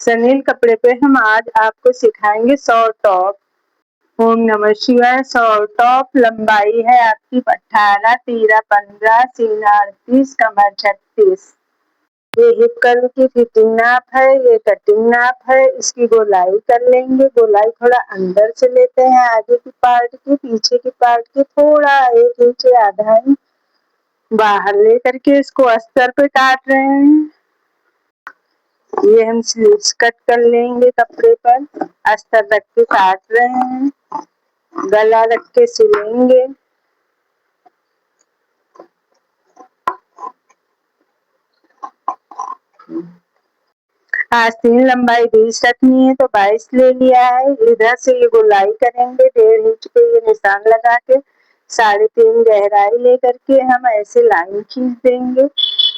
सनील कपड़े पे हम आज आपको सिखाएंगे 100 टॉप। ओम नमः शिवाय। 100 टॉप। लंबाई है आपकी 18, तीरा 15, सीना 38, कमर 36। ये हिप कर्व की फिटिंग नाप है, ये कटिंग नाप है। इसकी गोलाई कर लेंगे। गोलाई थोड़ा अंदर से लेते हैं, आगे की पार्ट की, पीछे की पार्ट की थोड़ा 1 इंच या आधा इंच बाहर लेकर के इसको अस्तर पे काट रहे हैं। ये हम स्लीव्स कट कर लेंगे कपड़े पर, अस्तर रख के काट रहे हैं, गला रख के सिलेंगे। आस्तीन लंबाई 20 रखनी है तो 22 ले लिया है। इधर से ये गोलाई करेंगे 1.5 इंच पे ये निशान लगा के 3.5 गहराई लेकर के हम ऐसे लाइन खींच देंगे।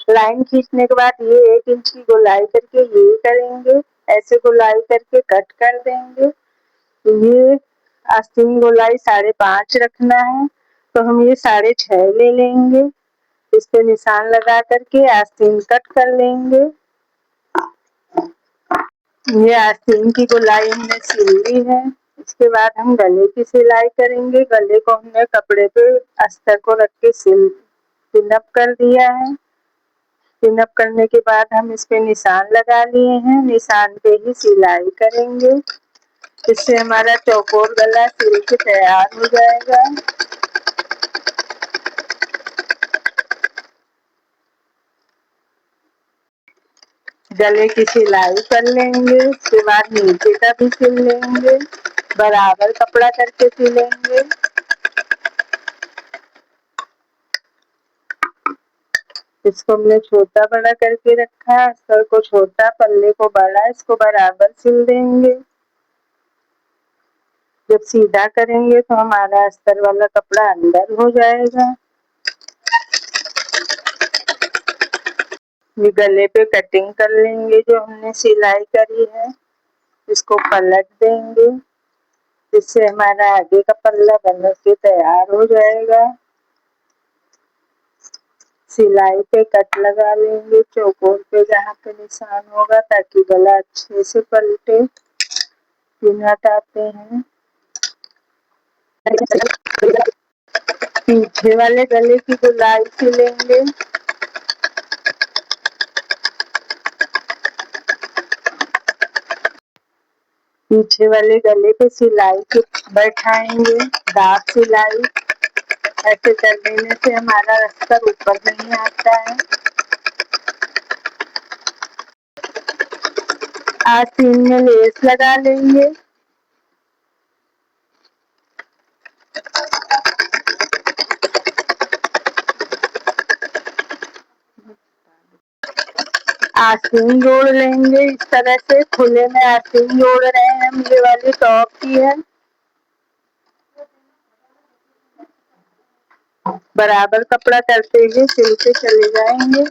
लाइन खींचने के बाद ये 1 इंच की गोलाई करके ये करेंगे, ऐसे गोलाई करके कट कर देंगे। ये आस्तीन गोलाई 5.5 रखना है तो हम ये 6.5 ले लेंगे। इस पे निशान लगा करके आस्तीन कट कर लेंगे। ये आस्तीन की गोलाई हमने सिल ली है। इसके बाद हम गले की सिलाई करेंगे। गले को हमने कपड़े पे अस्तर को रख के पिन अप कर दिया है। पिन अप करने के बाद हम इस पे निशान लगा लिए हैं, निशान पे ही सिलाई करेंगे। इससे हमारा चौकोर गला सिल के तैयार हो जाएगा। गले की सिलाई कर लेंगे। उसके बाद नीचे का भी सिल लेंगे, बराबर कपड़ा करके सिलेंगे। इसको हमने छोटा बड़ा करके रखा है, अस्तर को छोटा पल्ले को बड़ा, इसको बराबर सिल देंगे। जब सीधा करेंगे तो हमारा अस्तर वाला कपड़ा अंदर हो जाएगा। ये गले पे कटिंग कर लेंगे जो हमने सिलाई करी है, इसको पलट देंगे। इससे हमारा आगे का पल्ला बन के तैयार हो जाएगा। सिलाई पे कट लगा लेंगे चौकोर पे जहाँ पे निशान होगा, ताकि गला अच्छे से पलटे। पिन हटाते हैं। पीछे वाले गले की गोलाई सिलेंगे। पीछे वाले गले पे सिलाई के बैठाएंगे, दाब सिलाई। ऐसे कर देने से हमारा अस्तर ऊपर नहीं आता है। आस्तीन में लेस लगा लेंगे। आस्तीन जोड़ लेंगे इस तरह से, खुले में आस्तीन जोड़ रहे हैं हम। ये वाली टॉप की है। बराबर कपड़ा करते हुए सिलते चले जाएंगे।